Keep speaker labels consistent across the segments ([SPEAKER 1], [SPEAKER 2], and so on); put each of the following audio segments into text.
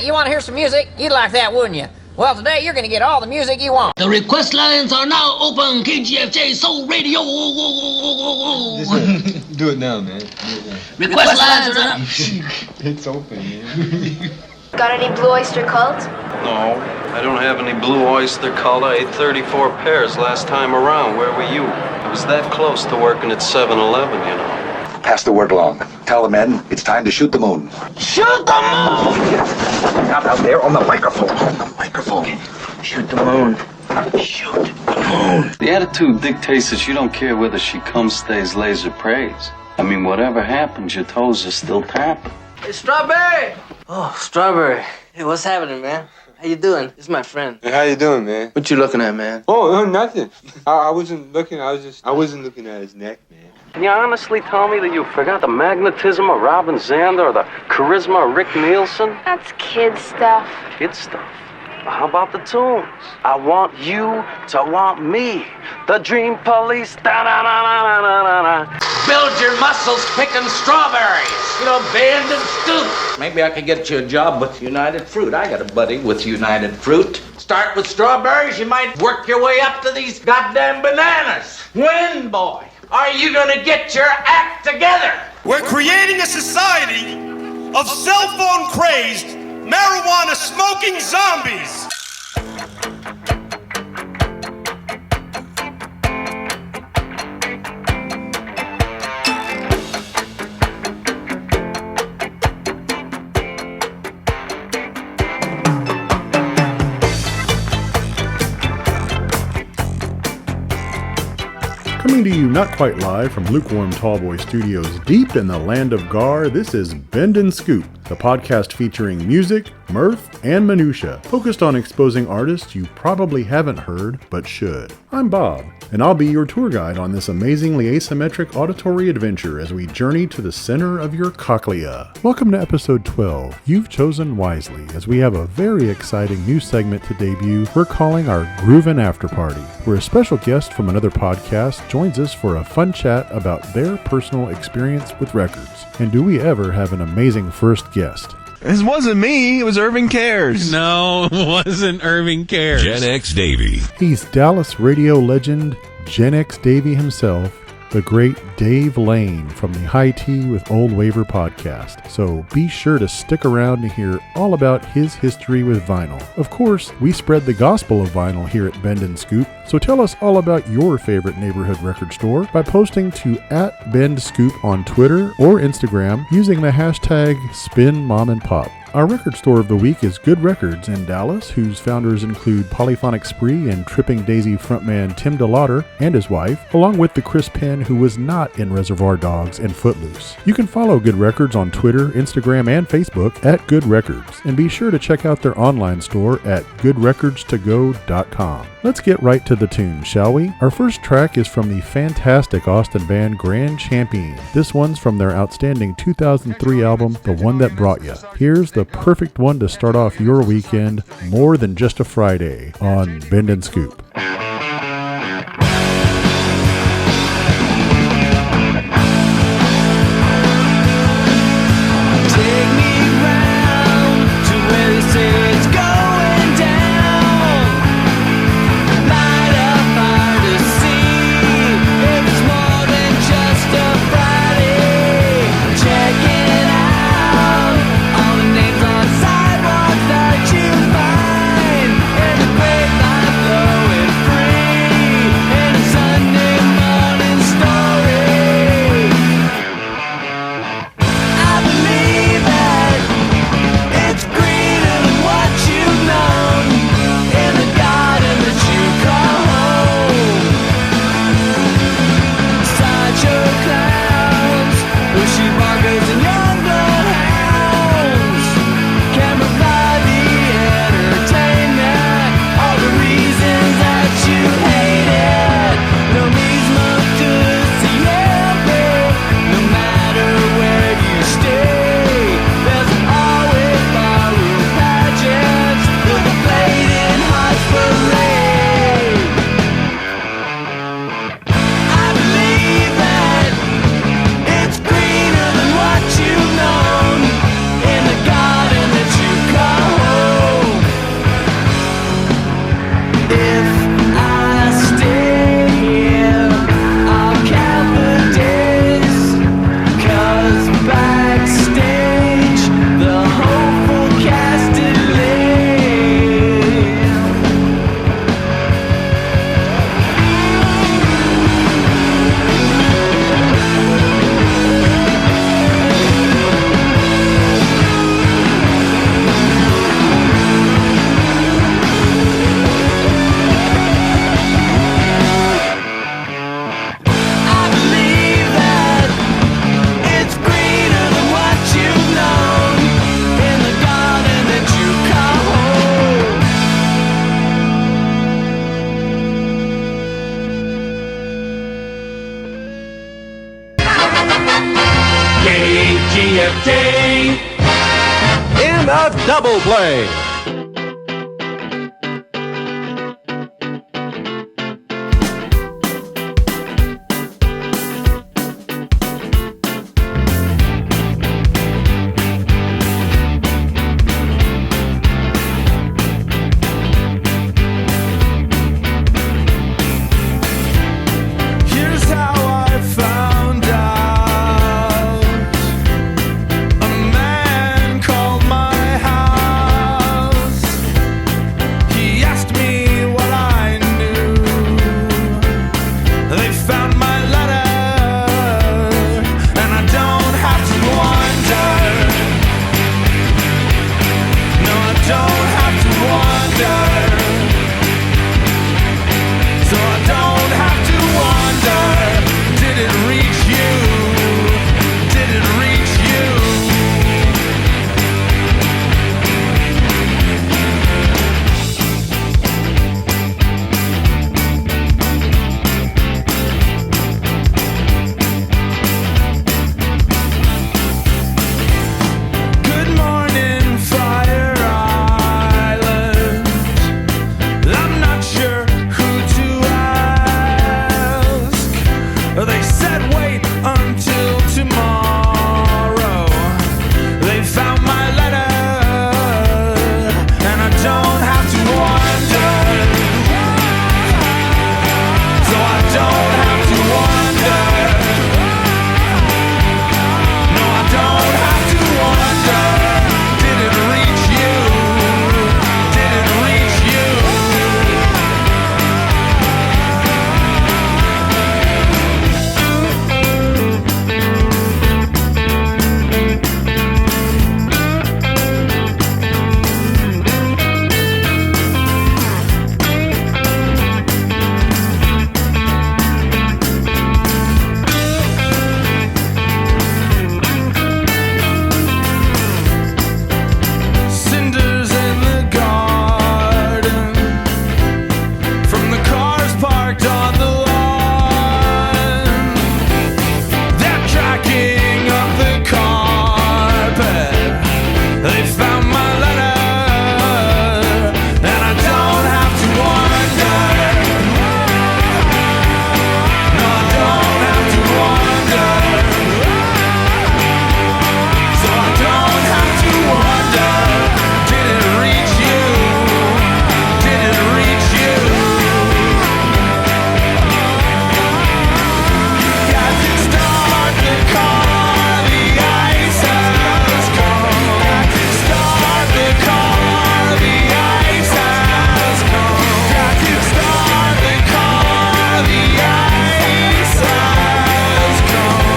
[SPEAKER 1] you want to hear some music? You'd like that, wouldn't you? Well, today you're going to get all the music you want.
[SPEAKER 2] The request lines are now open. KGFJ Soul Radio.
[SPEAKER 3] Do it now, man.
[SPEAKER 2] Request lines are up.
[SPEAKER 3] It's open, man.
[SPEAKER 4] Got any Blue Oyster Cult?
[SPEAKER 5] No, I don't have any Blue Oyster Cult. I ate 34 pairs last time around. Where were you? I was that close to working at 7-Eleven, you know.
[SPEAKER 6] Pass the word along. Tell the men it's time to shoot the moon.
[SPEAKER 2] Shoot the moon!
[SPEAKER 6] Not out there on the microphone. On the microphone.
[SPEAKER 2] Shoot the moon. Shoot the moon.
[SPEAKER 5] The attitude dictates that you don't care whether she comes, stays, lays, or prays. I mean, whatever happens, your toes are still tapping.
[SPEAKER 7] Hey, Strawberry! Oh, Strawberry. Hey, what's happening, man? How you doing? This is my friend.
[SPEAKER 3] Hey, how you doing, man?
[SPEAKER 7] What you looking at, man?
[SPEAKER 3] Oh, nothing. I wasn't looking. I wasn't looking at his neck, man.
[SPEAKER 5] Can you honestly tell me that you forgot the magnetism of Robin Zander or the charisma of Rick Nielsen?
[SPEAKER 4] That's kid stuff.
[SPEAKER 5] Kid stuff. Well, how about the tunes? I want you to want me. The Dream Police. Da-da-da-da-da-da-da.
[SPEAKER 8] Build your muscles picking strawberries. You know, Bend and Scoop. Maybe I could get you a job with United Fruit. I got a buddy with United Fruit. Start with strawberries, you might work your way up to these goddamn bananas. When, boy, are you gonna get your act together?
[SPEAKER 9] We're creating a society of cell phone crazed, marijuana smoking zombies.
[SPEAKER 10] Coming to you not quite live from Lukewarm Tallboy Studios deep in the land of Gar, this is Bend and Scoop, the podcast featuring music, mirth, and minutia, focused on exposing artists you probably haven't heard, but should. I'm Bob, and I'll be your tour guide on this amazingly asymmetric auditory adventure as we journey to the center of your cochlea. Welcome to episode 12. You've chosen wisely, as we have a very exciting new segment to debut we're calling our Groovin' After Party, where a special guest from another podcast joins us for a fun chat about their personal experience with records. And do we ever have an amazing first guest?
[SPEAKER 11] This wasn't me, it was Irving Cares.
[SPEAKER 12] No, it wasn't Irving Cares.
[SPEAKER 13] Gen X Davey.
[SPEAKER 10] He's Dallas radio legend Gen X Davey himself, the great Dave Lane from the High Tea with Old Waver podcast. So be sure to stick around to hear all about his history with vinyl. Of course, we spread the gospel of vinyl here at Bend and Scoop, so tell us all about your favorite neighborhood record store by posting to @BendScoop on Twitter or Instagram using the hashtag SpinMomandPop. Our record store of the week is Good Records in Dallas, whose founders include Polyphonic Spree and Tripping Daisy frontman Tim DeLauder and his wife, along with the Chris Penn who was not in Reservoir Dogs and Footloose. You can follow Good Records on Twitter, Instagram, and Facebook @Good Records, and be sure to check out their online store at goodrecordstogo.com. Let's get right to the tune, shall we? Our first track is from the fantastic Austin band Grand Champion. This one's from their outstanding 2003 album, The One That Brought Ya. Here's the perfect one to start off your weekend, More Than Just a Friday, on Bend and Scoop.
[SPEAKER 14] Sidewalks that you find, and the great life flowing free.
[SPEAKER 13] Double Play.
[SPEAKER 9] Here's how I found out. A man called my house. He asked me what I knew. They found my letter, and I don't have to wonder. No, I don't have to wonder. So I don't have to wonder, did it reach you? Did it reach you? Good morning, Fire Island. I'm not sure who to ask. They said wait until tomorrow. They found my letter, and I don't have to wonder. So I don't have to wonder. No, I don't have to wonder. Did it reach you? Did it reach you? Cinders in the garden from the cars parked on the lawn. They're tracking up the carpet. They found my letter, and I don't have to wonder. No, I don't have to wonder. So I don't have to wonder. Did it reach you? Did it reach you? Got to start the car, the ice has come. Got to start the car, the ice has come. Got to start the car, the ice has come.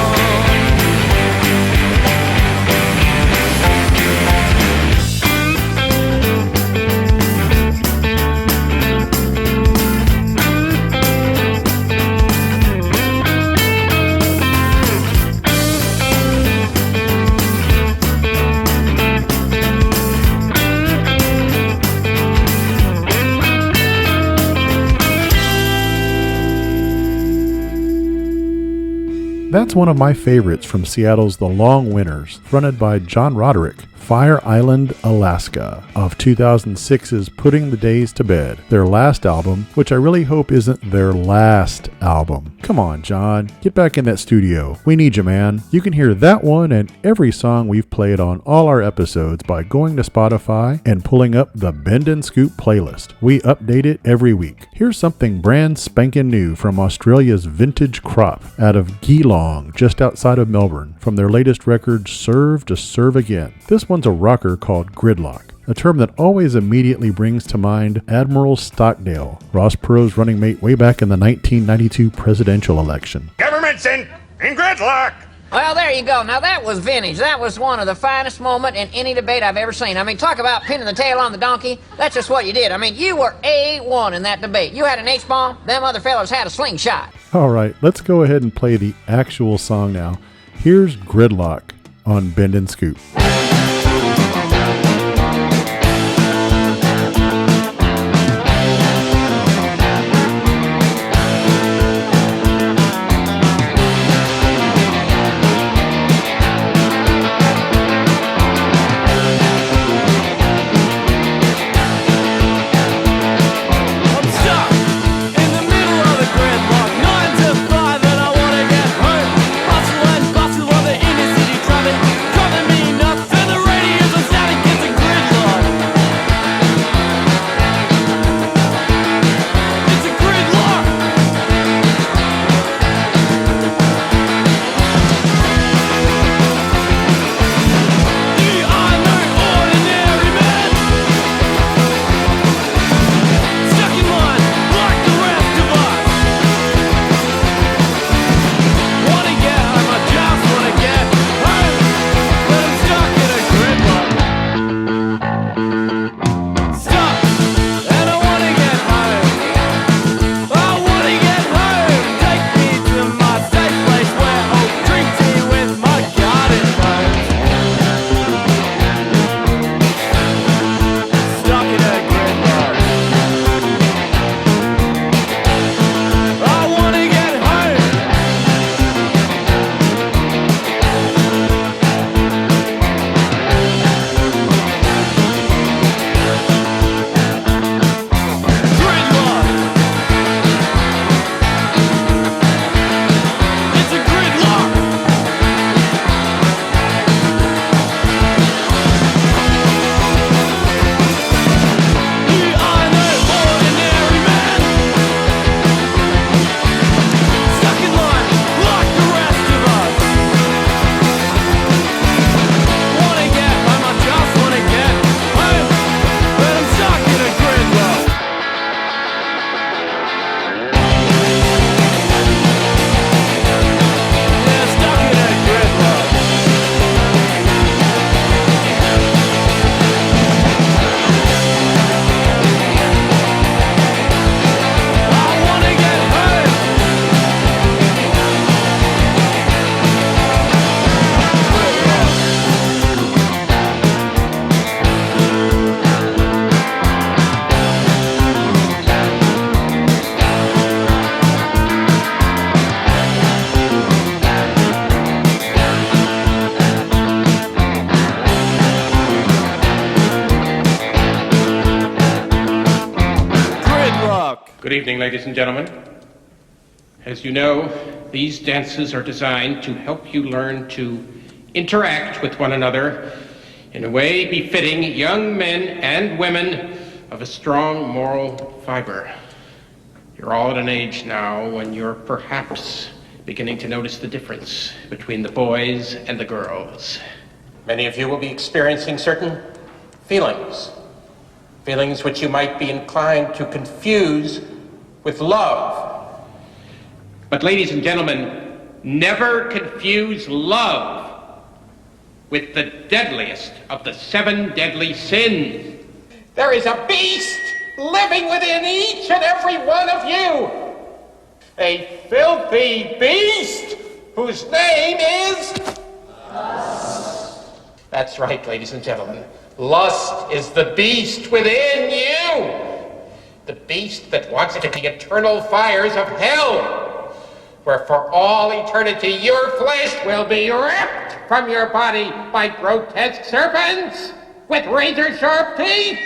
[SPEAKER 10] That's one of my favorites from Seattle's The Long Winters, fronted by John Roderick. Fire Island, Alaska, of 2006's Putting the Days to Bed, their last album, which I really hope isn't their last album. Come on, John, get back in that studio. We need you, man. You can hear that one and every song we've played on all our episodes by going to Spotify and pulling up the Bend and Scoop playlist. We update it every week. Here's something brand spanking new from Australia's Vintage Crop out of Geelong, just outside of Melbourne, from their latest record, Serve to Serve Again. This one's a rocker called Gridlock, a term that always immediately brings to mind Admiral Stockdale, Ross Perot's running mate way back in the 1992 presidential election.
[SPEAKER 9] Government's in gridlock.
[SPEAKER 1] Well, there you go. Now, that was vintage. That was one of the finest moments in any debate I've ever seen. I mean, talk about pinning the tail on the donkey. That's just what you did. I mean, you were A1 in that debate. You had an H-bomb. Them other fellows had a slingshot.
[SPEAKER 10] All right, let's go ahead and play the actual song now. Here's Gridlock on Bend and Scoop.
[SPEAKER 13] Good evening, ladies and gentlemen. As you know, these dances are designed to help you learn to interact with one another in a way befitting young men and women of a strong moral fiber. You're all at an age now when you're perhaps beginning to notice the difference between the boys and the girls. Many of you will be experiencing certain feelings which you might be inclined to confuse with love. But ladies and gentlemen, never confuse love with the deadliest of the 7 deadly sins. There is a beast living within each and every one of you. A filthy beast whose name is lust. That's right, ladies and gentlemen. Lust is the beast within you. The beast that wants to the eternal fires of hell, where for all eternity your flesh will be ripped from your body by grotesque serpents with razor-sharp teeth,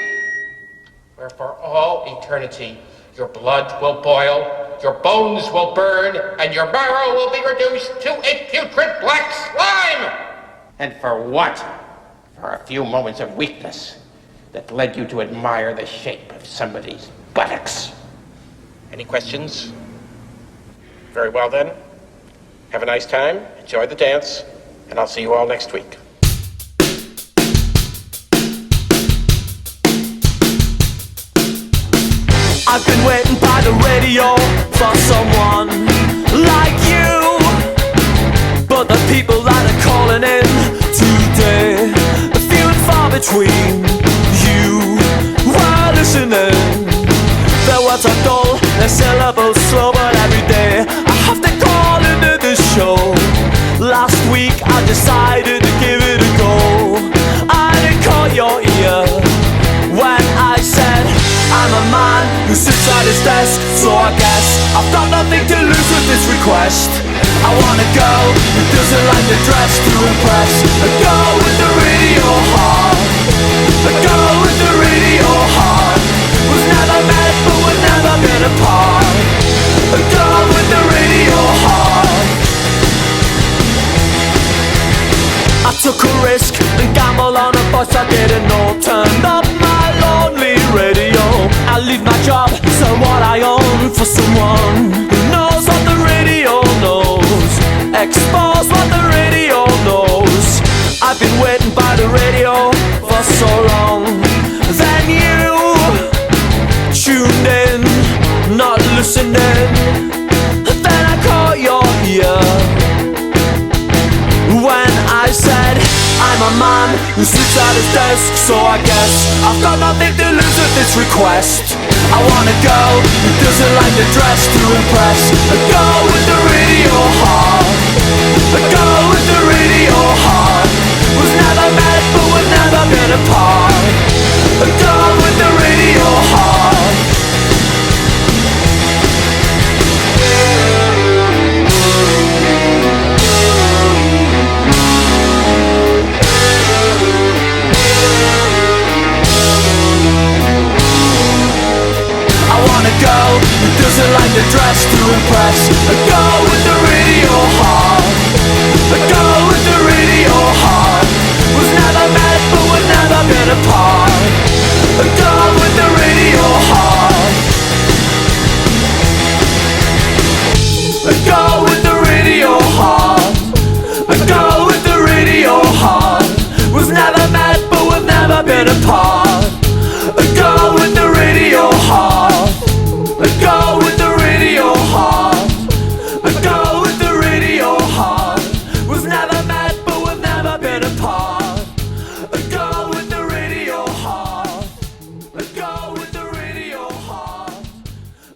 [SPEAKER 13] where for all eternity your blood will boil, your bones will burn, and your marrow will be reduced to a putrid black slime. And for what? For a few moments of weakness that led you to admire the shape of somebody's buttocks. Any questions? Very well then. Have a nice time, enjoy the dance, and I'll see you all next week.
[SPEAKER 9] I've been waiting by the radio for someone like you, but the people that are calling in today are few and far between. You were listening, their words are dull, their syllables slow, but every day I have to call into this show. Last week I decided to give it a go. I didn't call your ear when I said I'm a man who sits at his desk, so I guess I've got nothing to lose with this request. I want a girl who doesn't like to dress to impress, a girl with the radio heart, a girl with the radio heart, who's never met but we've never been apart, a girl with the radio heart. I took a risk and gambled on a voice I didn't know, turned up my lonely radio. I leave my job, sell what I own for someone who knows what the radio knows, expose what the radio knows. I've been waiting by the radio for so long. Then you tuned in, not listening. Then I caught your ear when I said I'm a man who sits at his desk, so I guess I've got nothing to lose with this request. I want a girl who doesn't like to dress to impress, a girl with the radio heart, a girl with the radio heart, who's never met but we've never been apart, a girl with the radio heart. A girl who doesn't like to dress to impress, a girl with the radio heart, a girl with the radio heart, who's never met but we've never been apart, a girl with the radio heart, a girl with the radio heart, a girl with the radio heart, who's never met but we've never been apart, a girl with the radio heart, a girl with the radio heart, a girl with the radio heart, was never met but we've never been apart, a girl with the radio heart, a girl with the radio heart,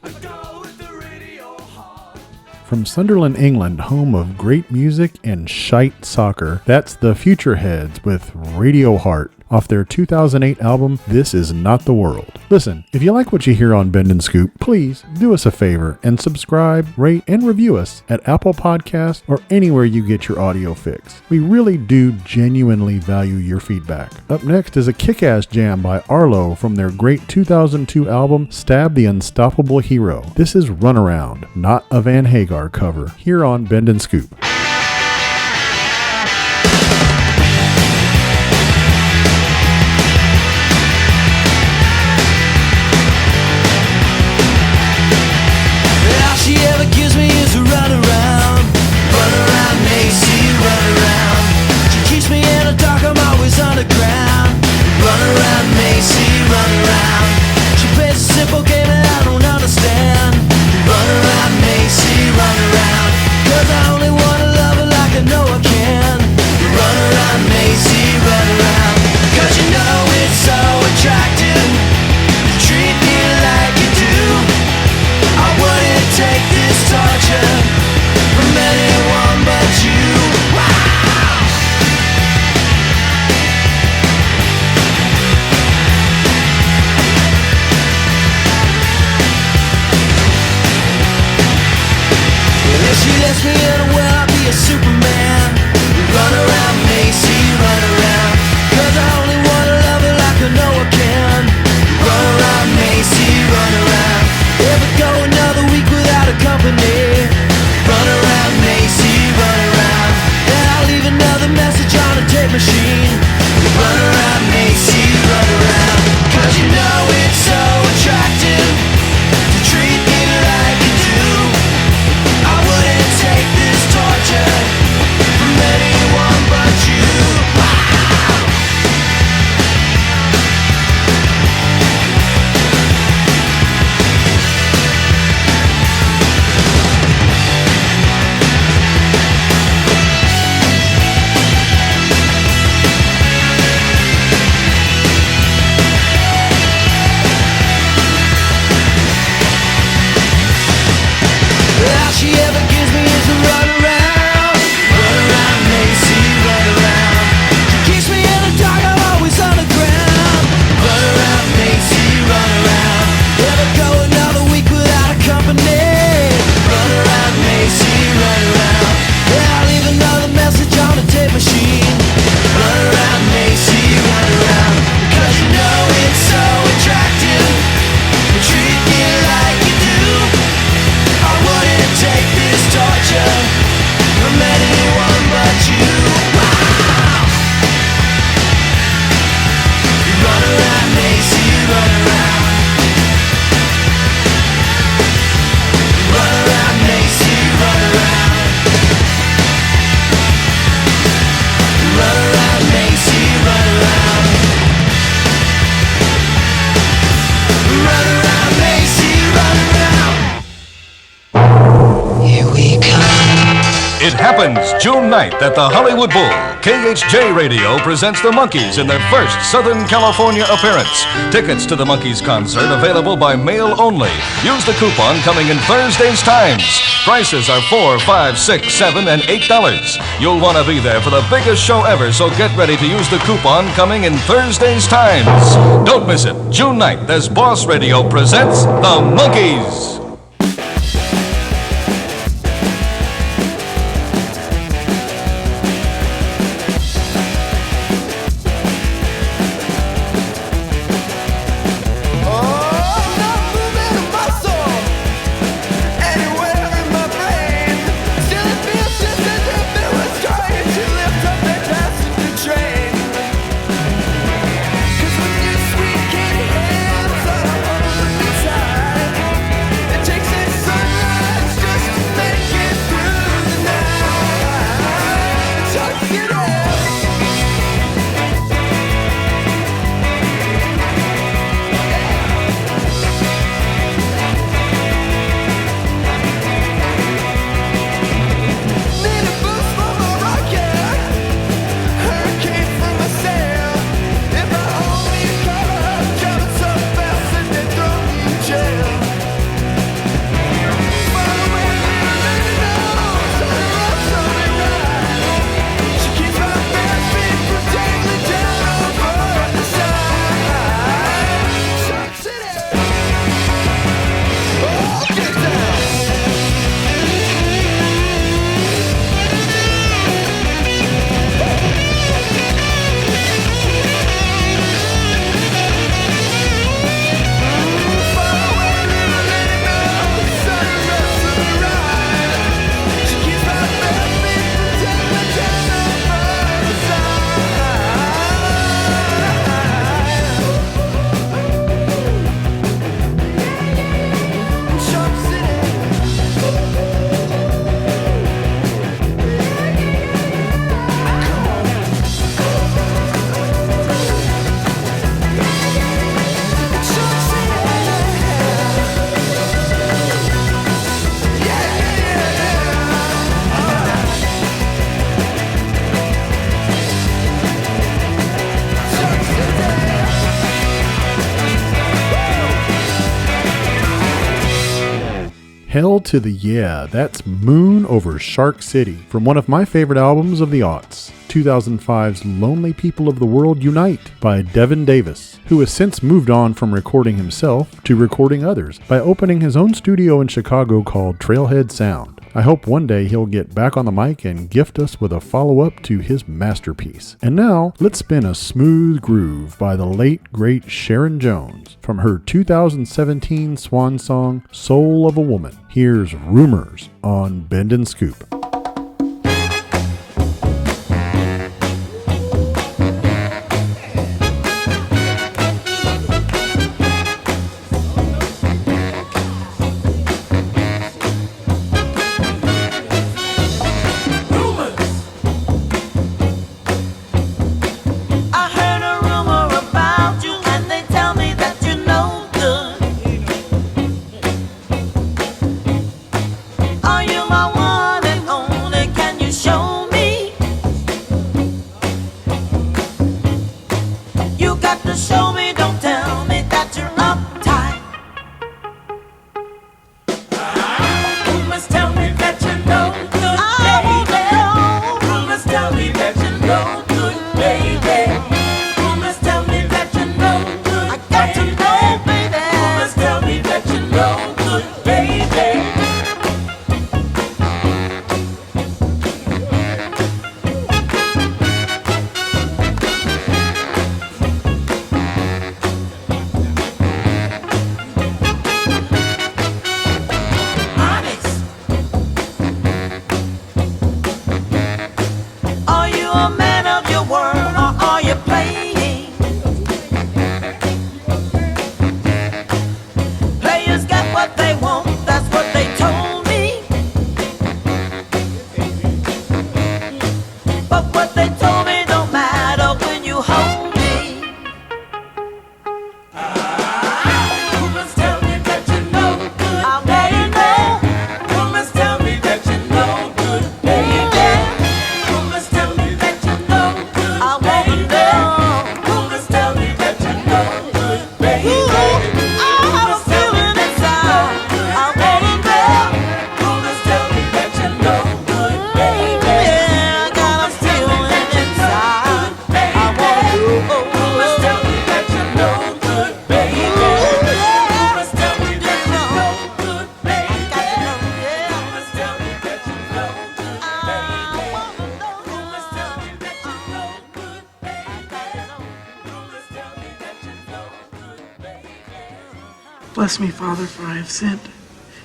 [SPEAKER 9] a girl with the radio heart.
[SPEAKER 10] From Sunderland, England, home of great music and shite soccer, that's the Futureheads with Radio Heart. off their 2008 album, This Is Not the World. Listen, if you like what you hear on Bend and Scoop, please do us a favor and subscribe, rate, and review us at Apple Podcasts or anywhere you get your audio fix. We really do genuinely value your feedback. Up next is a kick-ass jam by Arlo from their great 2002 album, Stab the Unstoppable Hero. This is Runaround, not a Van Hagar cover, here on Bend and Scoop.
[SPEAKER 9] All she ever gives me is a run around, Macy, run around. She keeps me in the dark, I'm always underground. Run around, Macy, run around. She plays a simple game that I don't understand. Run around, Macy, run around. 'Cause I only wanna love her like I know I can. Run around, Macy, run around. 'Cause you know it's so attractive to treat me like you do. I wouldn't take this torture from anyone but you. Wow! If she lets me in a well, I'll be a Superman. Run around, Macy, run around. 'Cause I only wanna love her like I know I can. Run around, Macy, run around. Ever go another week without a company? Run around, Macy, run around. And I'll leave another message on a tape machine. Run around, Macy, run around. 'Cause you know it's so attractive to treat me like you do. I wouldn't take this torture from anyone but you. Wow! All she ever gives me is a run around, Macy, run around. She keeps me in the dark, I'm always underground. Run around, Macy, run around. Ever go another week without a company? Run around, Macy, run around. Yeah, I'll leave another message on the tape machine. Run around, Macy, run around. 'Cause you know it's so attractive to treat me like you do. I wouldn't take this torture from anyone but you. Wow! Run around, Macy, run around. Run around, Macy, run around. Run around, Macy, run around. Run around, Macy, run around. Here we come.
[SPEAKER 14] It happens June 9th at the Hollywood Bowl. KHJ Radio presents the Monkees in their first Southern California appearance. Tickets to the Monkees concert available by mail only. Use the coupon coming in Thursday's Times. Prices are $4, $5, $6, $7, and $8. You'll want to be there for the biggest show ever, so get ready to use the coupon coming in Thursday's Times. Don't miss it. June 9th as Boss Radio presents the Monkees.
[SPEAKER 9] Cause when your sweet kitty hands are on the side,
[SPEAKER 10] Hell to the yeah, that's Moon over Shark City from one of my favorite albums of the aughts, 2005's Lonely People of the World Unite by Devin Davis, who has since moved on from recording himself to recording others by opening his own studio in Chicago called Trailhead Sound. I hope one day he'll get back on the mic and gift us with a follow-up to his masterpiece. And now, let's spin a smooth groove by the late, great Sharon Jones from her 2017 swan song, Soul of a Woman. Here's Rumors on Bend and Scoop.
[SPEAKER 15] Bless me, Father, for I have sinned.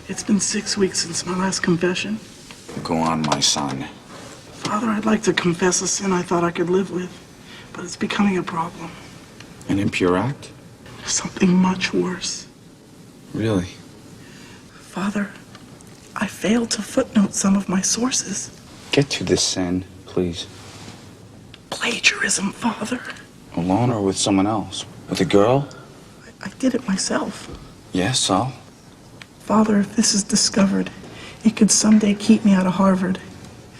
[SPEAKER 15] It's been 6 weeks since my last confession.
[SPEAKER 6] Go on, my son.
[SPEAKER 15] Father, I'd like to confess a sin I thought I could live with, but it's becoming a problem.
[SPEAKER 6] An impure act?
[SPEAKER 15] Something much worse.
[SPEAKER 6] Really?
[SPEAKER 15] Father, I failed to footnote some of my sources.
[SPEAKER 6] Get to this sin, please.
[SPEAKER 15] Plagiarism, Father.
[SPEAKER 6] Alone or with someone else? With a girl?
[SPEAKER 15] I did it myself.
[SPEAKER 6] Yes, so?
[SPEAKER 15] Father, if this is discovered, it could someday keep me out of Harvard.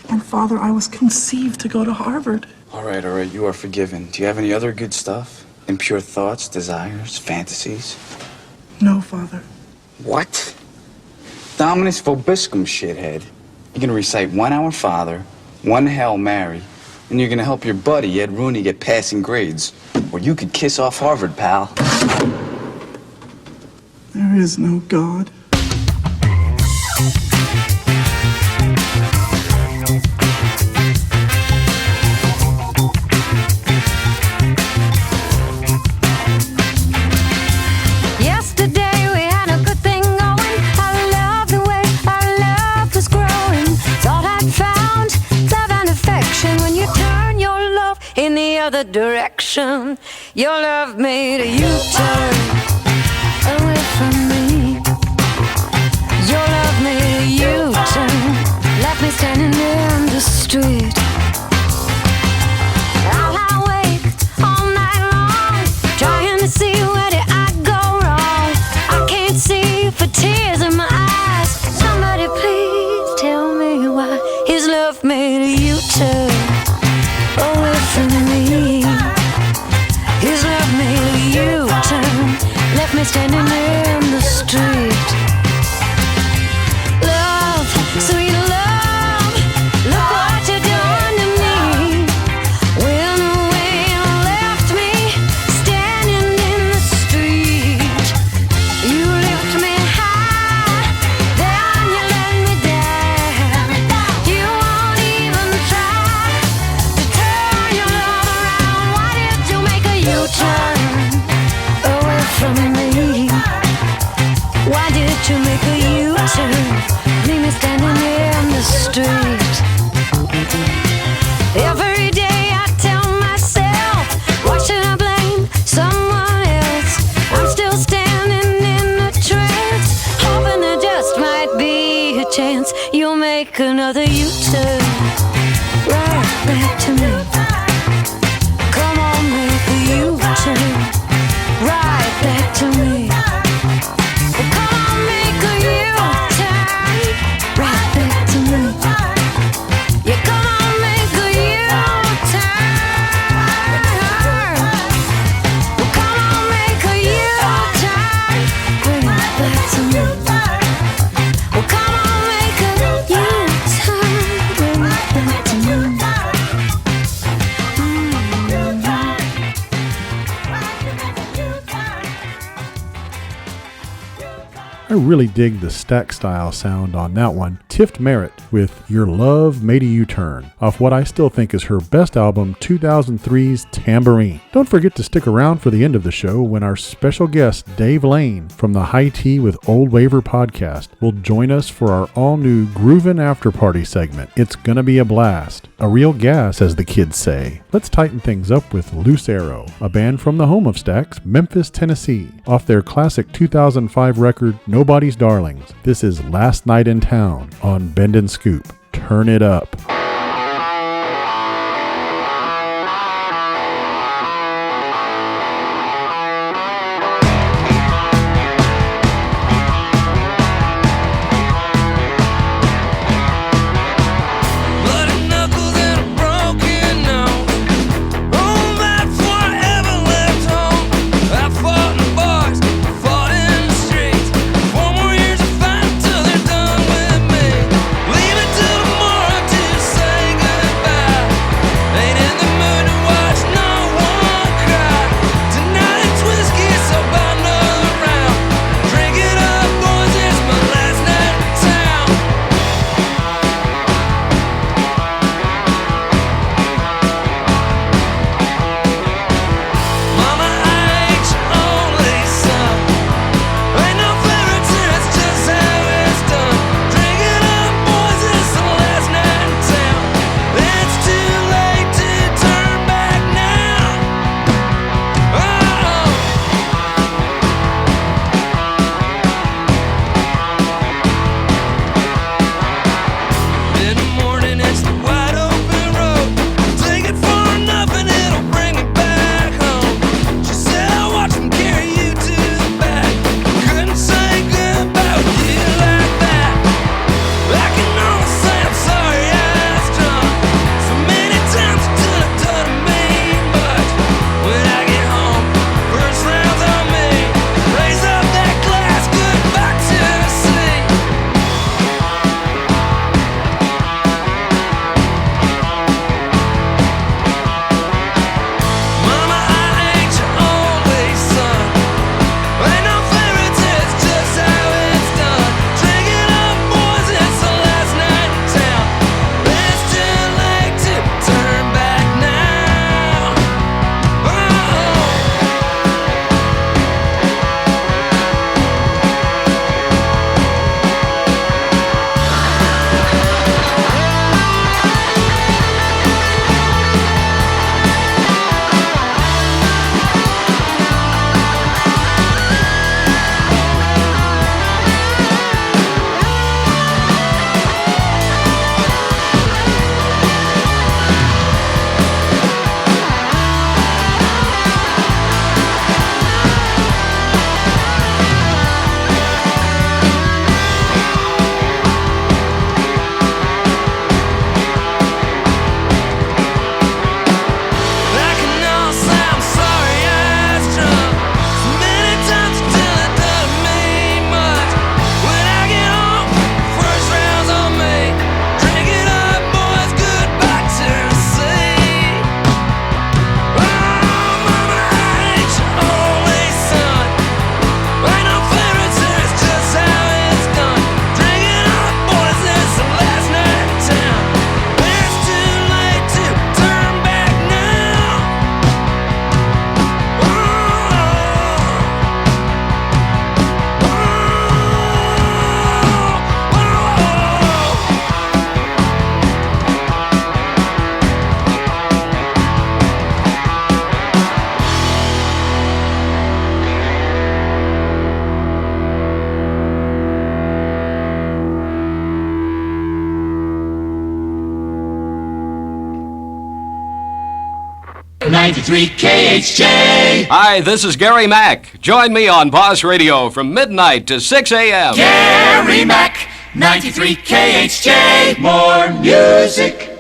[SPEAKER 15] And Father, I was conceived to go to Harvard.
[SPEAKER 6] All right, you are forgiven. Do you have any other good stuff? Impure thoughts, desires, fantasies?
[SPEAKER 15] No, Father.
[SPEAKER 6] What? Dominus vobiscum, shithead. You're gonna recite 1 Our Father, 1 Hail Mary, and you're gonna help your buddy, Ed Rooney, get passing grades. Or you could kiss off Harvard, pal.
[SPEAKER 15] There is no God.
[SPEAKER 9] Yesterday we had a good thing going. I loved the way our love was growing. Thought I'd found love and affection. When you turn your love in the other direction, your love made a U-turn away from me. Your love made a U-turn, left me standing in the street. I'll wake all night long, trying to see where did I go wrong. I can't see for tears in my eyes. Somebody please tell me why his love made a U-turn away from me. His love made a U-turn, left me standing in the street. make another U-turn right back to me. Come on, make a U-turn right back to me. Come on, make a U-turn right back to me. Yeah, come on, make a U-turn. Come on, make a U-turn, bring it back to me. Come on, make a U-turn, bring it back to me.
[SPEAKER 10] I really dig the stack style sound on that one. Tift Merritt with Your Love Made a U-Turn off what I still think is her best album, 2003's Tambourine. Don't forget to stick around for the end of the show when our special guest Dave Lane from the High Tea with Old Waver podcast will join us for our all-new Groovin' After Party segment. It's gonna be a blast. A real gas, as the kids say. Let's tighten things up with Loose Arrow, a band from the home of stacks, Memphis, Tennessee, off their classic 2005 record, Nobody's Darlings. This is Last Night in Town on Bend and Scoop. Turn it up.
[SPEAKER 9] Bloody knuckles and a broken nose. Oh, that's what I ever left home. I fought in bars, fought in the streets. 4 more years of fighting till they're done with me. Leave it till tomorrow to 93 KHJ.
[SPEAKER 16] Hi, this is Gary Mack. Join me on Boss Radio from midnight to 6 a.m.
[SPEAKER 9] Gary Mack, 93 KHJ. More music.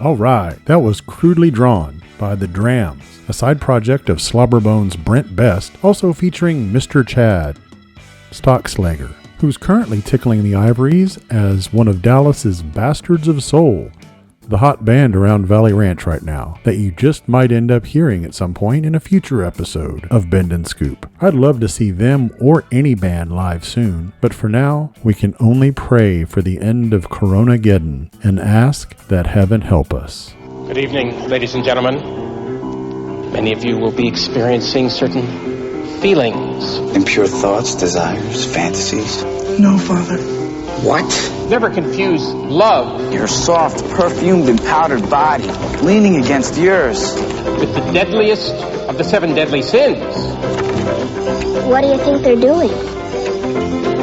[SPEAKER 10] All right, that was Crudely Drawn by The Drams, a side project of Slobberbones' Brent Best, also featuring Mr. Chad Stockslager, who's currently tickling the ivories as one of Dallas's Bastards of Soul, the hot band around Valley Ranch right now, that you just might end up hearing at some point in a future episode of Bend and Scoop. I'd love to see them or any band live soon, but for now, we can only pray for the end of Coronageddon and ask that heaven help us.
[SPEAKER 13] Good evening, ladies and gentlemen. Many of you will be experiencing certain feelings.
[SPEAKER 6] Impure thoughts, desires, fantasies.
[SPEAKER 15] No, Father.
[SPEAKER 6] What?
[SPEAKER 13] Never confuse love
[SPEAKER 6] Your soft, perfumed, and powdered body leaning against yours.
[SPEAKER 13] with the deadliest of the 7 deadly sins.
[SPEAKER 4] What do you think they're doing?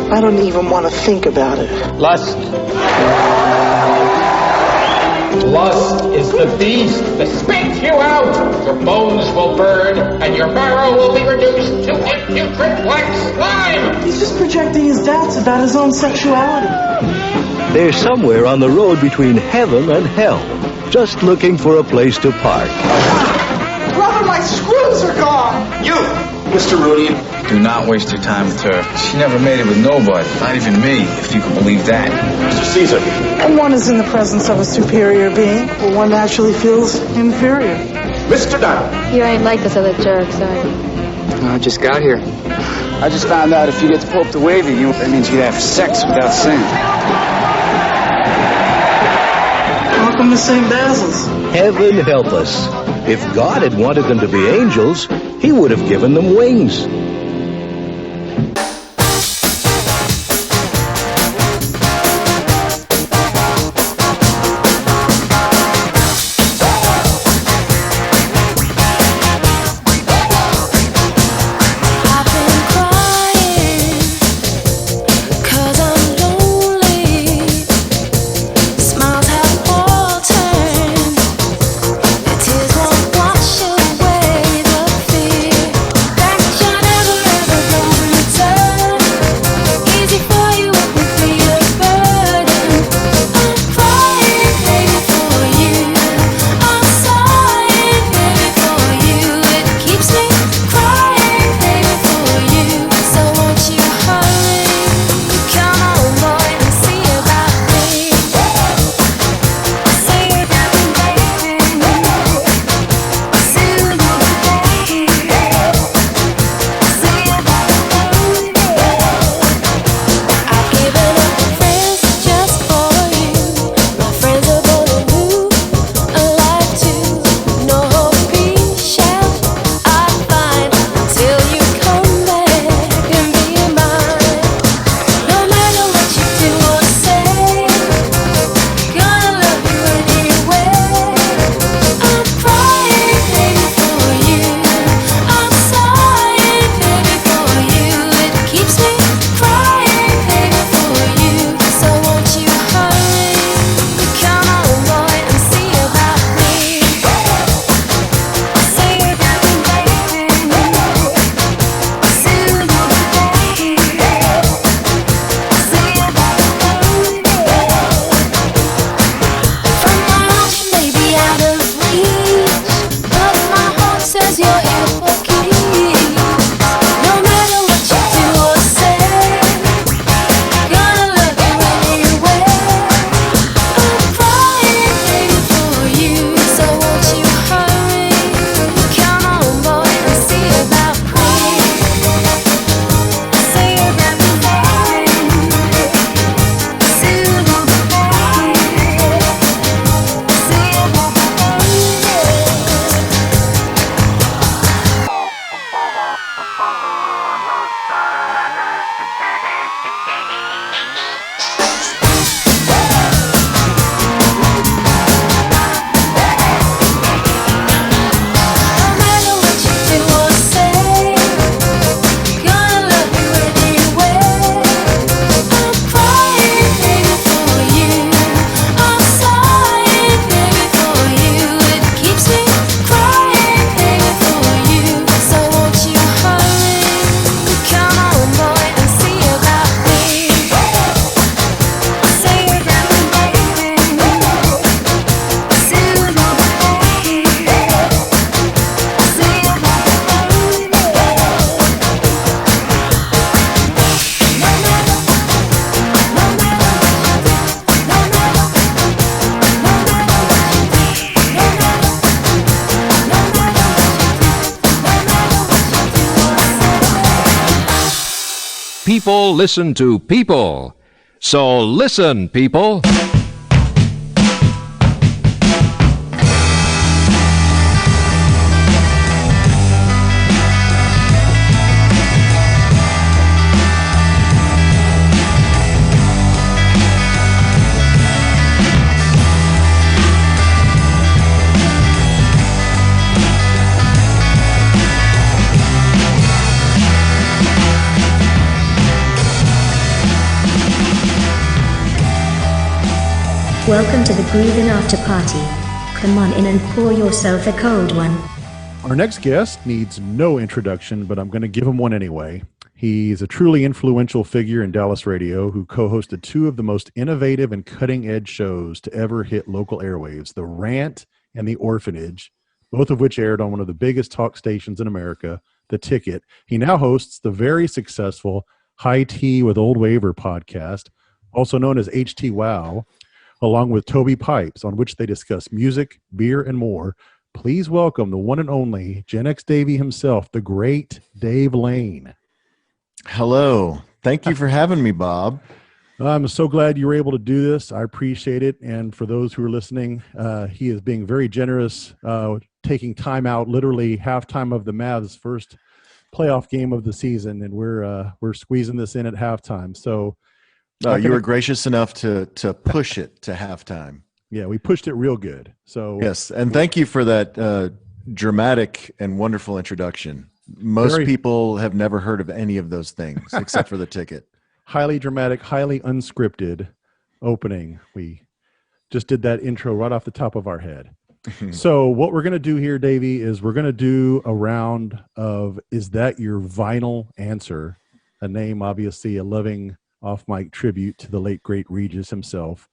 [SPEAKER 15] I don't even want to think about it.
[SPEAKER 8] Lust. Lust is the beast that spits you out. Your bones will burn, and your marrow will be reduced to imputrid black slime.
[SPEAKER 15] He's just projecting his doubts about his own sexuality.
[SPEAKER 17] They're somewhere on the road between heaven and hell, just looking for a place to park.
[SPEAKER 15] Brother, my screws are gone!
[SPEAKER 6] You! Mr. Rooney, do not waste your time with her. She never made it with nobody, not even me, if you can believe that. Mr. Caesar.
[SPEAKER 15] And one is in the presence of a superior being, but one naturally feels inferior.
[SPEAKER 8] Mr. Dunn.
[SPEAKER 4] You ain't like this other jerk, sorry.
[SPEAKER 6] I just got here. I just found out if you get the Pope to wave at you, that means you can have sex without sin.
[SPEAKER 15] Welcome to St. Basil's.
[SPEAKER 17] Heaven help us. If God had wanted them to be angels, he would have given them wings.
[SPEAKER 18] People listen to people. So listen, people.
[SPEAKER 19] Welcome to the Groovin' After Party. Come on in and pour yourself a cold one.
[SPEAKER 10] Our next guest needs no introduction, but I'm going to give him one anyway. He's a truly influential figure in Dallas radio who co-hosted two of the most innovative and cutting-edge shows to ever hit local airwaves, The Rant and The Orphanage, both of which aired on one of the biggest talk stations in America, The Ticket. He now hosts the very successful High Tea with Old Waver podcast, also known as HT Wow, along with Toby Pipes, on which they discuss music, beer, and more. Please welcome the one and only Gen X Davey himself, the great Dave Lane.
[SPEAKER 20] Hello. Thank you for having me, Bob.
[SPEAKER 10] I'm so glad you were able to do this. I appreciate it. And for those who are listening, he is being very generous, taking time out, literally halftime of the Mavs' first playoff game of the season, and we're squeezing this in at halftime. So,
[SPEAKER 20] you were gracious enough to push it to halftime.
[SPEAKER 10] Yeah, we pushed it real good. So
[SPEAKER 20] yes, and thank you for that dramatic and wonderful introduction. Most people have never heard of any of those things except for The Ticket.
[SPEAKER 10] Highly dramatic, highly unscripted opening. We just did that intro right off the top of our head. So what we're going to do here, Davey, is we're going to do a round of, is that your vinyl answer? A name, obviously, a loving off-mic tribute to the late, great Regis himself.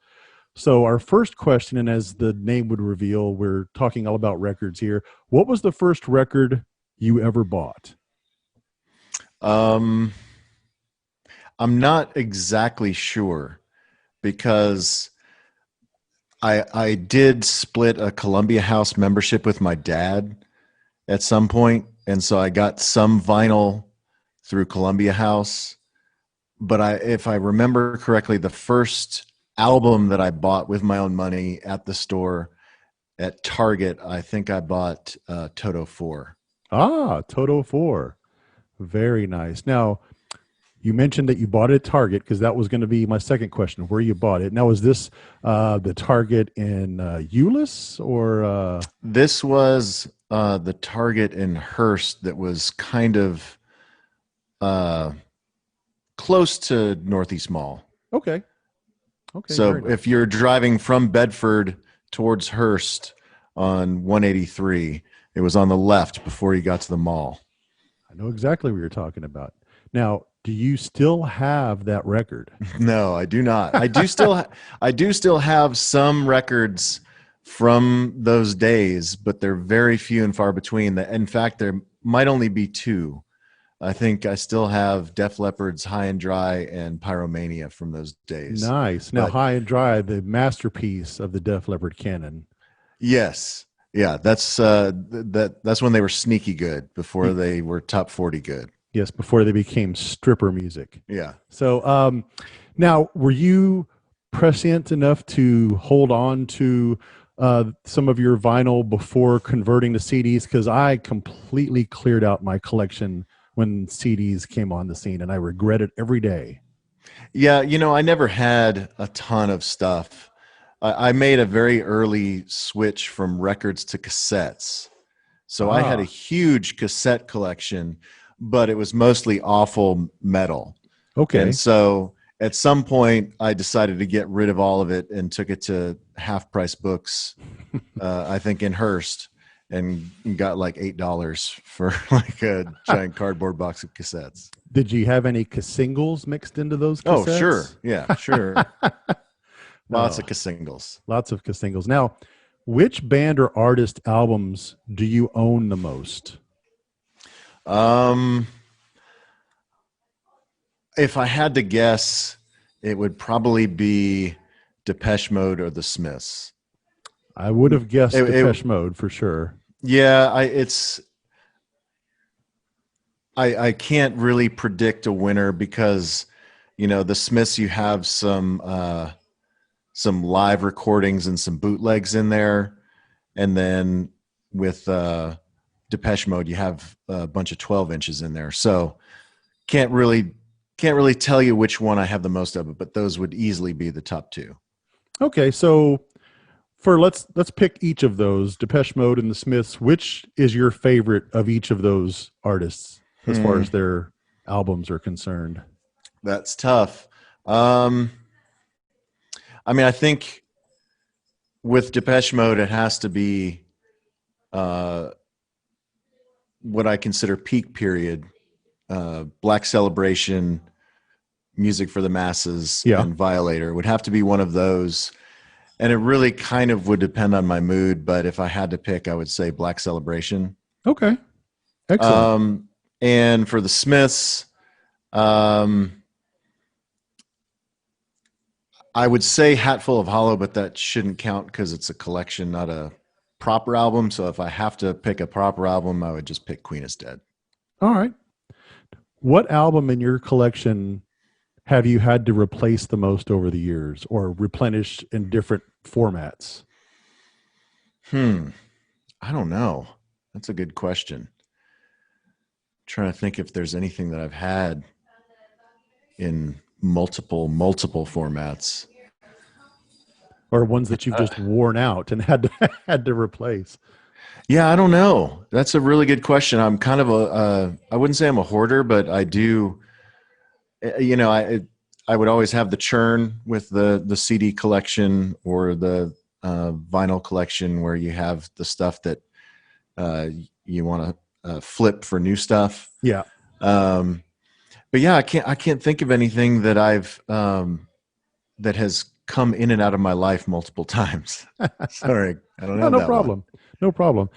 [SPEAKER 10] So our first question, and as the name would reveal, we're talking all about records here. What was the first record you ever bought?
[SPEAKER 20] I'm not exactly sure, because I did split a Columbia House membership with my dad at some point, and so I got some vinyl through Columbia House. But if I remember correctly, the first album that I bought with my own money at the store at Target, I think I bought Toto 4.
[SPEAKER 10] Ah, Toto 4. Very nice. Now, you mentioned that you bought it at Target, because that was going to be my second question, where you bought it. Now, is this the Target in Euless, or?
[SPEAKER 20] This was the Target in Hearst that was kind of close to Northeast Mall.
[SPEAKER 10] Okay. Okay.
[SPEAKER 20] So if you're driving from Bedford towards Hearst on 183, it was on the left before you got to the mall.
[SPEAKER 10] I know exactly what you're talking about. Now, do you still have that record?
[SPEAKER 20] No, I do not. I do still have some records from those days, but they're very few and far between. In fact, there might only be two. I think I still have Def Leppard's High and Dry and Pyromania from those days.
[SPEAKER 10] Nice. Now, High and Dry, the masterpiece of the Def Leppard canon.
[SPEAKER 20] Yes. Yeah, that's when they were sneaky good, before they were top 40 good.
[SPEAKER 10] Yes, before they became stripper music.
[SPEAKER 20] Yeah.
[SPEAKER 10] So now, were you prescient enough to hold on to some of your vinyl before converting to CDs? Because I completely cleared out my collection when CDs came on the scene, and I regret it every day.
[SPEAKER 20] Yeah, I never had a ton of stuff. I made a very early switch from records to cassettes. So I had a huge cassette collection, but it was mostly awful metal.
[SPEAKER 10] Okay.
[SPEAKER 20] And so at some point, I decided to get rid of all of it and took it to Half Price Books, I think in Hearst, and got like $8 for like a giant cardboard box of cassettes.
[SPEAKER 10] Did you have any singles mixed into those cassettes?
[SPEAKER 20] Oh, sure. Yeah, sure. Lots of singles.
[SPEAKER 10] Lots of singles. Now, which band or artist albums do you own the most?
[SPEAKER 20] If I had to guess, it would probably be Depeche Mode or the Smiths.
[SPEAKER 10] I would have guessed Depeche Mode for sure.
[SPEAKER 20] Yeah, I can't really predict a winner, because the Smiths, you have some live recordings and some bootlegs in there, and then with Depeche Mode, you have a bunch of 12 inches in there. So can't really tell you which one I have the most of, but those would easily be the top two.
[SPEAKER 10] Okay, so let's pick each of those, Depeche Mode and the Smiths. Which is your favorite of each of those artists as far as their albums are concerned?
[SPEAKER 20] That's tough. I think with Depeche Mode, it has to be what I consider peak period. Black Celebration, Music for the Masses, and Violator. It would have to be one of those. And it really kind of would depend on my mood, but if I had to pick, I would say Black Celebration.
[SPEAKER 10] Okay. Excellent.
[SPEAKER 20] And for the Smiths, I would say Hatful of Hollow, but that shouldn't count because it's a collection, not a proper album. So if I have to pick a proper album, I would just pick Queen is Dead.
[SPEAKER 10] All right. What album in your collection have you had to replace the most over the years or replenish in different formats?
[SPEAKER 20] I don't know. That's a good question. Trying to think if there's anything that I've had in multiple formats,
[SPEAKER 10] or ones that you've just worn out and had to replace.
[SPEAKER 20] Yeah, I don't know. That's a really good question. I'm kind of I wouldn't say I'm a hoarder, but I do, I would always have the churn with the CD collection or the vinyl collection where you have the stuff that you want to flip for new stuff.
[SPEAKER 10] Yeah.
[SPEAKER 20] But yeah, I can't think of anything that I've that has come in and out of my life multiple times. Sorry, I don't know.
[SPEAKER 10] No problem. No problem.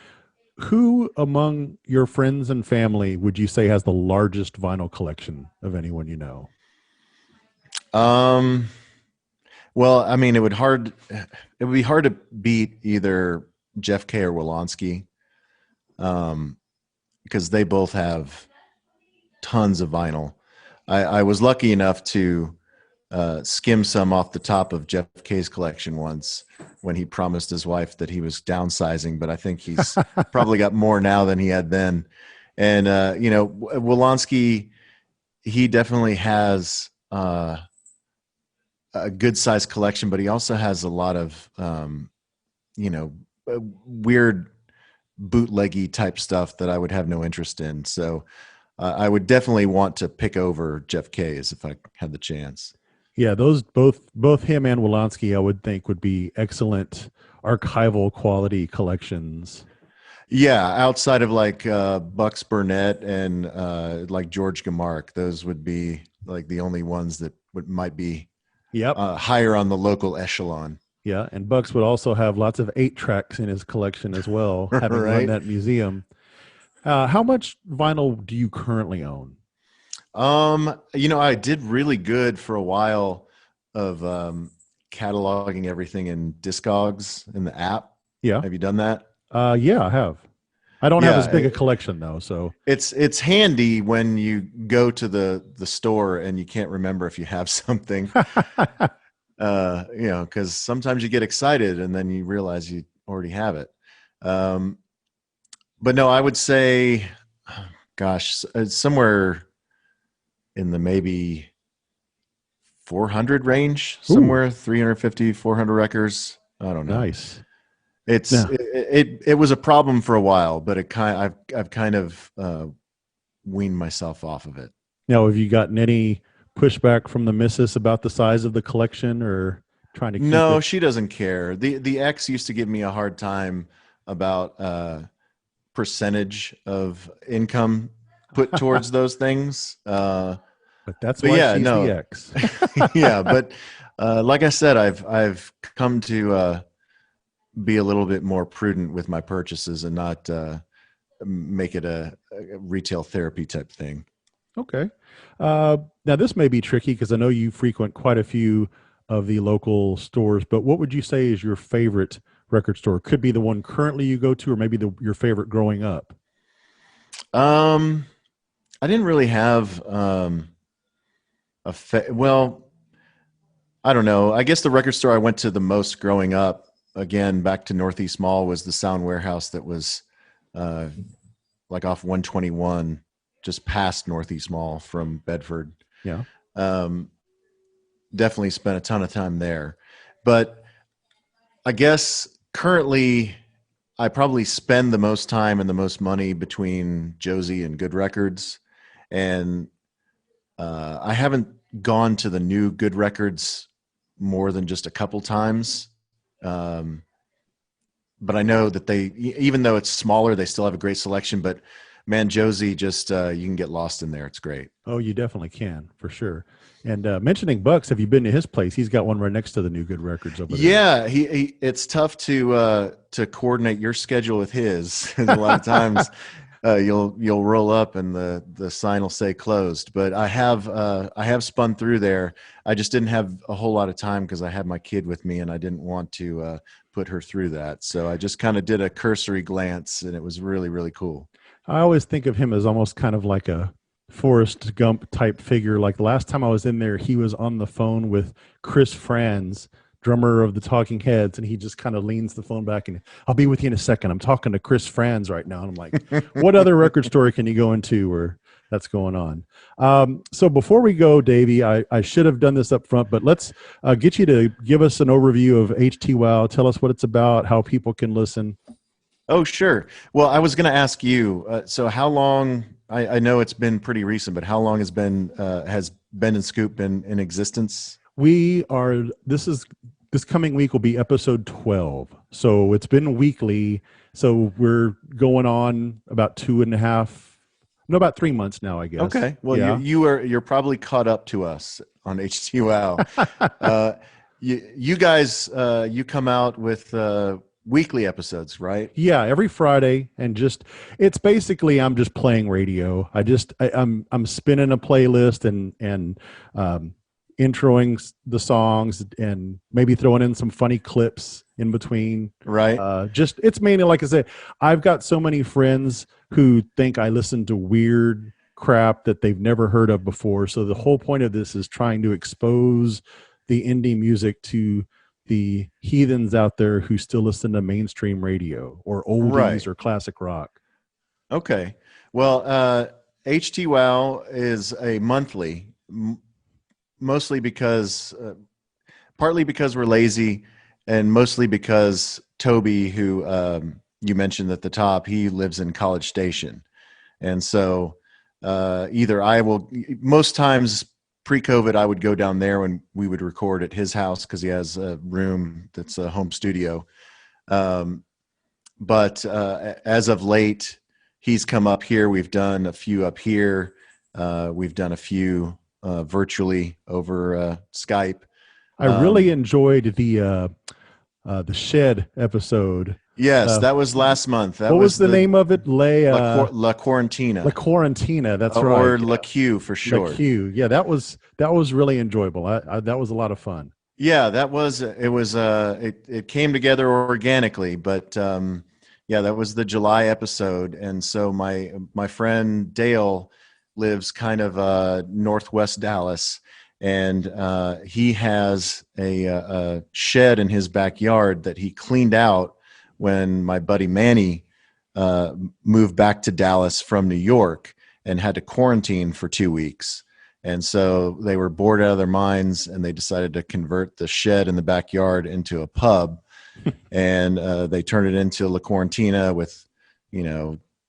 [SPEAKER 10] Who among your friends and family would you say has the largest vinyl collection of anyone you know?
[SPEAKER 20] Well, I mean, it would be hard to beat either Jeff Kay or Wolanski, because they both have tons of vinyl. I was lucky enough to skim some off the top of Jeff Kay's collection once when he promised his wife that he was downsizing, but I think he's probably got more now than he had then. And, Wolanski, he definitely has a good sized collection, but he also has a lot of, weird bootleggy type stuff that I would have no interest in. So I would definitely want to pick over Jeff Kay's if I had the chance.
[SPEAKER 10] Yeah, those both him and Wolanski, I would think, would be excellent archival quality collections.
[SPEAKER 20] Yeah, outside of like Bucks Burnett and like George Gamark, those would be like the only ones that might be higher on the local echelon.
[SPEAKER 10] Yeah, and Bucks would also have lots of 8-tracks in his collection as well, having run that museum. How much vinyl do you currently own?
[SPEAKER 20] I did really good for a while of cataloging everything in Discogs in the app.
[SPEAKER 10] Yeah.
[SPEAKER 20] Have you done that?
[SPEAKER 10] Yeah, I have. I don't have as big a collection though, so
[SPEAKER 20] it's handy when you go to the store and you can't remember if you have something. Because sometimes you get excited and then you realize you already have it. But no, I would say, somewhere in the maybe 400 range, somewhere 350, 400 records. I don't know.
[SPEAKER 10] Nice.
[SPEAKER 20] It was a problem for a while, but I've kind of weaned myself off of it.
[SPEAKER 10] Now, have you gotten any pushback from the missus about the size of the collection, or trying to keep
[SPEAKER 20] No,
[SPEAKER 10] it?
[SPEAKER 20] she doesn't care. The ex used to give me a hard time about percentage of income put towards those things.
[SPEAKER 10] But that's why she's the ex.
[SPEAKER 20] Yeah, but like I said, I've come to be a little bit more prudent with my purchases and not make it a retail therapy type thing.
[SPEAKER 10] Okay. Now this may be tricky because I know you frequent quite a few of the local stores, but what would you say is your favorite record store? Could be the one currently you go to, or maybe your favorite growing up.
[SPEAKER 20] I didn't really have well, I don't know. I guess the record store I went to the most growing up, again, back to Northeast Mall, was the Sound Warehouse that was like off 121, just past Northeast Mall from Bedford.
[SPEAKER 10] Yeah.
[SPEAKER 20] Definitely spent a ton of time there. But I guess currently I probably spend the most time and the most money between Josie and Good Records. And I haven't gone to the new Good Records more than just a couple times. I know that even though it's smaller, they still have a great selection. But man, Josie, just you can get lost in there. It's great.
[SPEAKER 10] Oh, you definitely can, for sure. And mentioning Bucks, have you been to his place? He's got one right next to the New Good Records over there.
[SPEAKER 20] Yeah, it's tough to coordinate your schedule with his. A lot of times you'll roll up and the sign will say closed. But I have spun through there. I just didn't have a whole lot of time because I had my kid with me and I didn't want to put her through that. So I just kind of did a cursory glance and it was really, really cool.
[SPEAKER 10] I always think of him as almost kind of like a Forrest Gump type figure. Like the last time I was in there, he was on the phone with Chris Franz, drummer of the Talking Heads, and he just kind of leans the phone back and, I'll be with you in a second. I'm talking to Chris Franz right now. And I'm like, what other record store can you go into where that's going on? So before we go, Davey, I should have done this up front, but let's get you to give us an overview of HT Wow. Tell us what it's about, how people can listen.
[SPEAKER 20] Oh, sure. Well, I was going to ask you, so how long, I know it's been pretty recent, but how long has Bend and Scoop been in existence? This coming week will be episode 12. So it's been weekly. So we're going on about about 3 months now, I guess. Okay. Well,
[SPEAKER 10] yeah.
[SPEAKER 20] you're probably caught up to us on HT Wow. You guys, you come out with weekly episodes, right?
[SPEAKER 10] Yeah, every Friday, and it's basically I'm just playing radio. I'm spinning a playlist and introing the songs and maybe throwing in some funny clips in between.
[SPEAKER 20] Right.
[SPEAKER 10] It's mainly, like I said, I've got so many friends who think I listen to weird crap that they've never heard of before. So the whole point of this is trying to expose the indie music to the heathens out there who still listen to mainstream radio or oldies or classic rock.
[SPEAKER 20] Okay. Well, HT Wow is a monthly, mostly because, partly because we're lazy and mostly because Toby, who you mentioned at the top, he lives in College Station. And so most times pre-COVID, I would go down there when we would record at his house because he has a room that's a home studio. But as of late, he's come up here. We've done a few up here. We've done a few virtually over Skype.
[SPEAKER 10] I really enjoyed the Shed episode.
[SPEAKER 20] Yes, that was last month.
[SPEAKER 10] What was the name of it?
[SPEAKER 20] La Quarantina.
[SPEAKER 10] La Quarantina, that's right.
[SPEAKER 20] Or La Q for short.
[SPEAKER 10] La Q. Yeah, that was really enjoyable. That was a lot of fun.
[SPEAKER 20] Yeah, it came together organically, but yeah, that was the July episode. And so my friend Dale lives kind of northwest Dallas, and he has a shed in his backyard that he cleaned out when my buddy Manny moved back to Dallas from New York and had to quarantine for 2 weeks. And so they were bored out of their minds, and they decided to convert the shed in the backyard into a pub. And they turned it into La Quarantina with,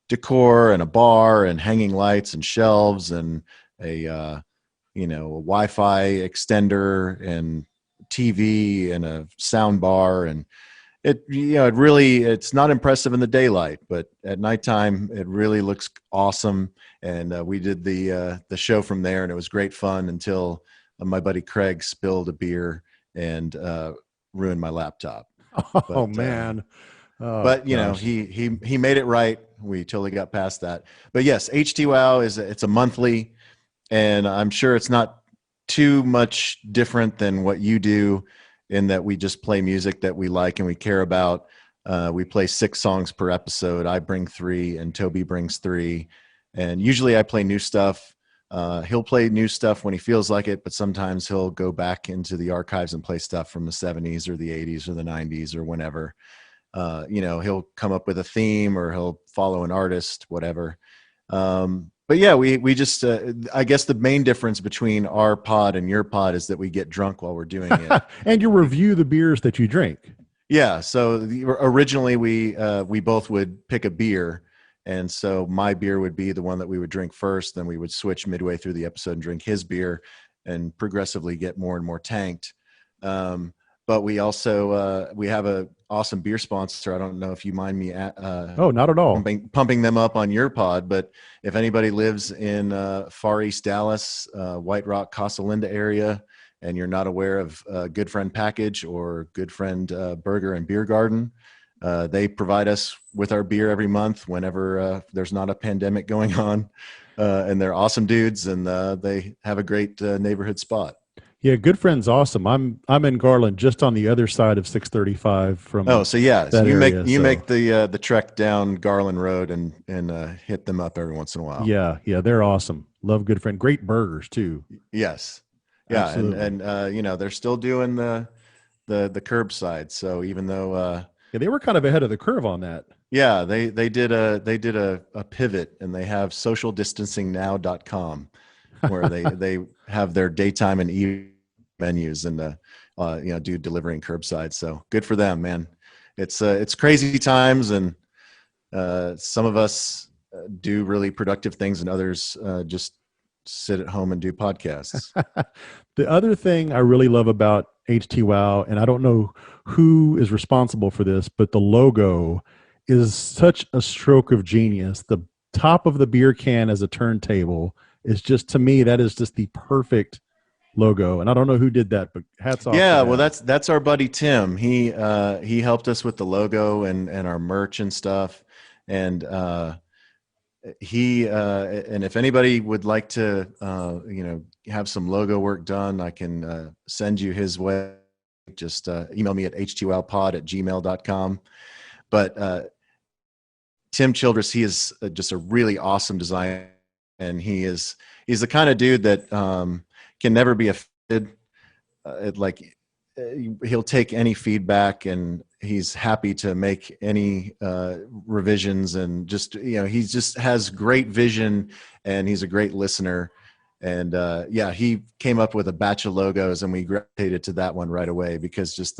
[SPEAKER 20] decor and a bar and hanging lights and shelves and a Wi-Fi extender and TV and a sound bar. And it's not impressive in the daylight, but at nighttime it really looks awesome. And we did the show from there, and it was great fun until my buddy Craig spilled a beer and ruined my laptop.
[SPEAKER 10] Oh, man.
[SPEAKER 20] But he made it right. We totally got past that. But yes, HT Wow it's a monthly, and I'm sure it's not too much different than what you do, in that we just play music that we like and we care about. We play 6 songs per episode. I bring 3 and Toby brings 3. And usually I play new stuff. He'll play new stuff when he feels like it, but sometimes he'll go back into the archives and play stuff from the 70s or the 80s or the 90s or whenever. He'll come up with a theme, or he'll follow an artist, whatever. But yeah, we just, I guess the main difference between our pod and your pod is that we get drunk while we're doing it.
[SPEAKER 10] And you review the beers that you drink.
[SPEAKER 20] Yeah. So originally we both would pick a beer. And so my beer would be the one that we would drink first. Then we would switch midway through the episode and drink his beer and progressively get more and more tanked. but we also we have a awesome beer sponsor. I don't know if you mind me
[SPEAKER 10] Oh, not at all.
[SPEAKER 20] pumping them up on your pod, but if anybody lives in Far East Dallas, White Rock, Casa Linda area, and you're not aware of Good Friend Package or Good Friend Burger and Beer Garden, they provide us with our beer every month whenever there's not a pandemic going on, and they're awesome dudes, and they have a great neighborhood spot.
[SPEAKER 10] Yeah, Good Friend's awesome. I'm in Garland, just on the other side of 635 from.
[SPEAKER 20] Oh, so yeah, so you
[SPEAKER 10] area,
[SPEAKER 20] make the trek down Garland Road and hit them up every once in a while.
[SPEAKER 10] Yeah, they're awesome. Love Good Friend. Great burgers too.
[SPEAKER 20] Yes. Yeah,
[SPEAKER 10] Absolutely.
[SPEAKER 20] and you know, they're still doing the curbside. So even though
[SPEAKER 10] yeah, they were kind of ahead of the curve on that.
[SPEAKER 20] yeah, they did a pivot, and they have socialdistancingnow.com where they have their daytime and evening menus and you know, do delivery and curbside. So good for them, man. It's crazy times, and some of us do really productive things, and others just sit at home and do podcasts.
[SPEAKER 10] The other thing I really love about HTWOW, and I don't know who is responsible for this, but the logo is such a stroke of genius. The top of the beer can as a turntable is just, to me, that is just the perfect logo. And I don't know who did that, but hats off.
[SPEAKER 20] Yeah,
[SPEAKER 10] to
[SPEAKER 20] well,
[SPEAKER 10] that.
[SPEAKER 20] that's our buddy Tim. He helped us with the logo and our merch and stuff. And and if anybody would like to you know, have some logo work done, I can send you his way. Just email me at htwowpod@gmail.com. But Tim Childress, he is just a really awesome designer, and he's the kind of dude that can never be offended. He'll take any feedback, and he's happy to make any revisions, and just, you know, he just has great vision, and he's a great listener. And yeah, he came up with a batch of logos, and we gravitated to that one right away because just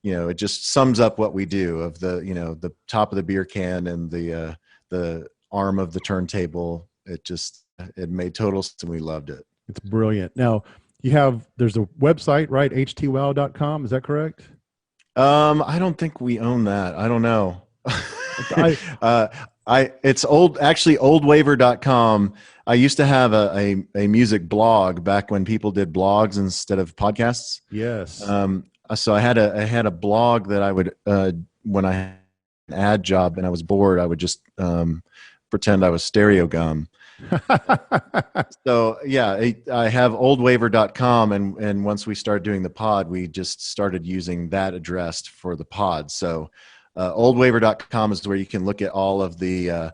[SPEAKER 20] you know, it just sums up what we do, of the, you know, the top of the beer can and the arm of the turntable. It made total sense, and we loved it.
[SPEAKER 10] It's brilliant. Now, there's a website, right? htwow.com. Is that correct?
[SPEAKER 20] I don't think we own that. I don't know. It's oldwaver.com. I used to have a music blog back when people did blogs instead of podcasts.
[SPEAKER 10] Yes.
[SPEAKER 20] So I had a blog that I would, when I had an ad job and I was bored, I would just pretend I was Stereo Gum. So yeah, I have oldwaver.com, and once we started doing the pod, we just started using that address for the pod. So oldwaver.com is where you can look at all of the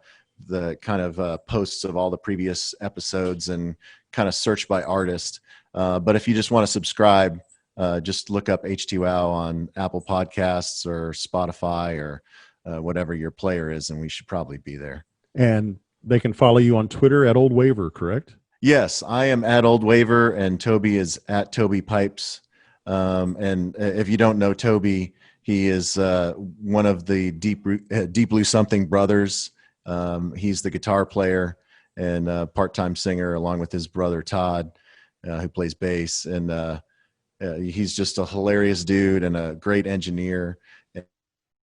[SPEAKER 20] kind of posts of all the previous episodes and kind of search by artist. But if you just want to subscribe, just look up HTWOW on Apple Podcasts or Spotify or whatever your player is, and we should probably be there.
[SPEAKER 10] And they can follow you on Twitter at Old Waver, correct?
[SPEAKER 20] Yes, I am at Old Waver, and Toby is at Toby Pipes. And if you don't know Toby, he is one of the Deep Blue Something brothers. He's the guitar player and part-time singer, along with his brother Todd, who plays bass. And he's just a hilarious dude and a great engineer, and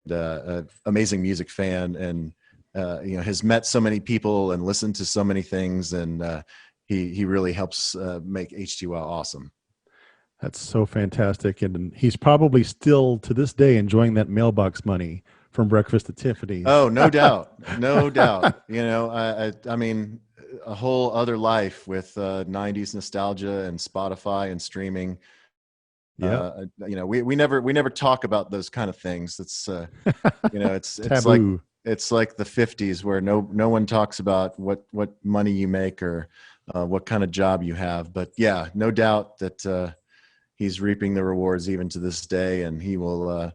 [SPEAKER 20] an amazing music fan, and you know, has met so many people and listened to so many things, and he really helps make HTWOW awesome.
[SPEAKER 10] That's so fantastic. And he's probably still to this day enjoying that mailbox money from Breakfast at Tiffany's.
[SPEAKER 20] Oh, no doubt. No doubt. You know, I mean, a whole other life with 90s nostalgia and Spotify and streaming.
[SPEAKER 10] Yeah.
[SPEAKER 20] You know, we never talk about those kind of things. It's you know, it's
[SPEAKER 10] Taboo.
[SPEAKER 20] it's like the 50s where no one talks about what money you make or what kind of job you have. But yeah, no doubt that he's reaping the rewards even to this day, and he will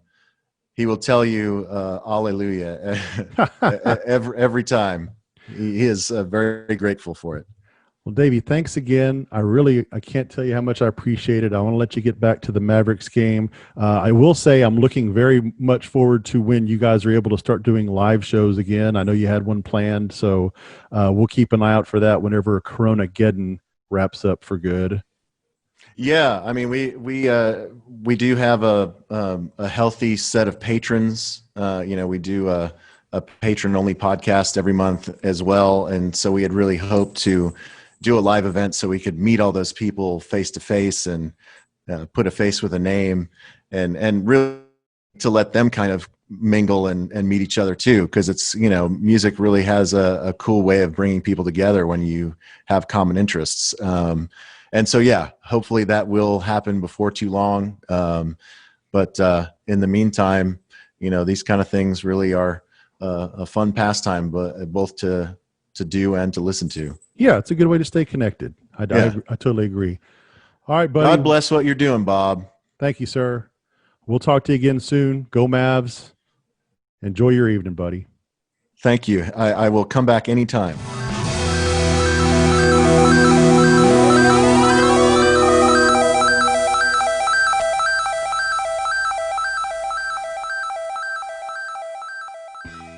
[SPEAKER 20] tell you hallelujah every time. He is very grateful for it.
[SPEAKER 10] Well, Davey, thanks again. I can't tell you how much I appreciate it. I want to let you get back to the Mavericks game. I will say I'm looking very much forward to when you guys are able to start doing live shows again. I know you had one planned, so we'll keep an eye out for that whenever Coronageddon wraps up for good.
[SPEAKER 20] Yeah, I mean, we do have a healthy set of patrons. We do a patron-only podcast every month as well, and so we had really hoped to do a live event so we could meet all those people face to face and put a face with a name, and really to let them kind of mingle and meet each other too, because it's music really has a cool way of bringing people together when you have common interests. And so, yeah, hopefully that will happen before too long. But in the meantime, these kind of things really are a fun pastime, but both to do and to listen to.
[SPEAKER 10] Yeah, it's a good way to stay connected. I totally agree. All right, buddy.
[SPEAKER 20] God bless what you're doing, Bob.
[SPEAKER 10] Thank you, sir. We'll talk to you again soon. Go Mavs. Enjoy your evening, buddy.
[SPEAKER 20] Thank you. I will come back anytime.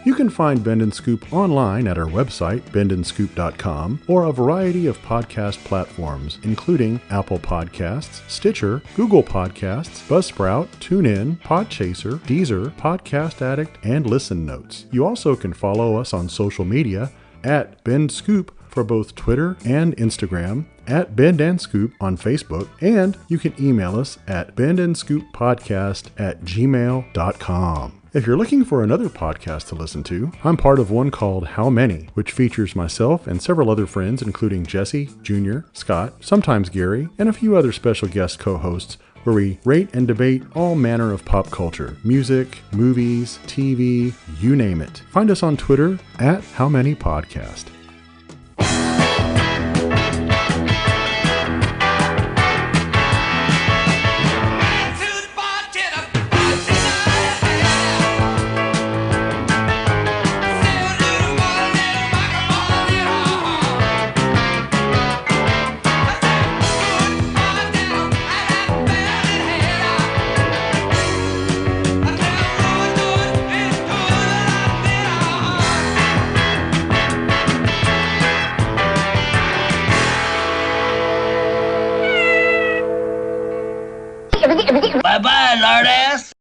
[SPEAKER 10] You can find Bend and Scoop online at our website, bendandscoop.com, or a variety of podcast platforms, including Apple Podcasts, Stitcher, Google Podcasts, Buzzsprout, TuneIn, Podchaser, Deezer, Podcast Addict, and Listen Notes. You also can follow us on social media at Bend Scoop for both Twitter and Instagram, at Bend and Scoop on Facebook, and you can email us at bendandscooppodcast@gmail.com. If you're looking for another podcast to listen to, I'm part of one called How Many, which features myself and several other friends, including Jesse, Junior, Scott, sometimes Gary, and a few other special guest co-hosts, where we rate and debate all manner of pop culture, music, movies, TV, you name it. Find us on Twitter at How Many Podcast.
[SPEAKER 8] Bye-bye, lard ass.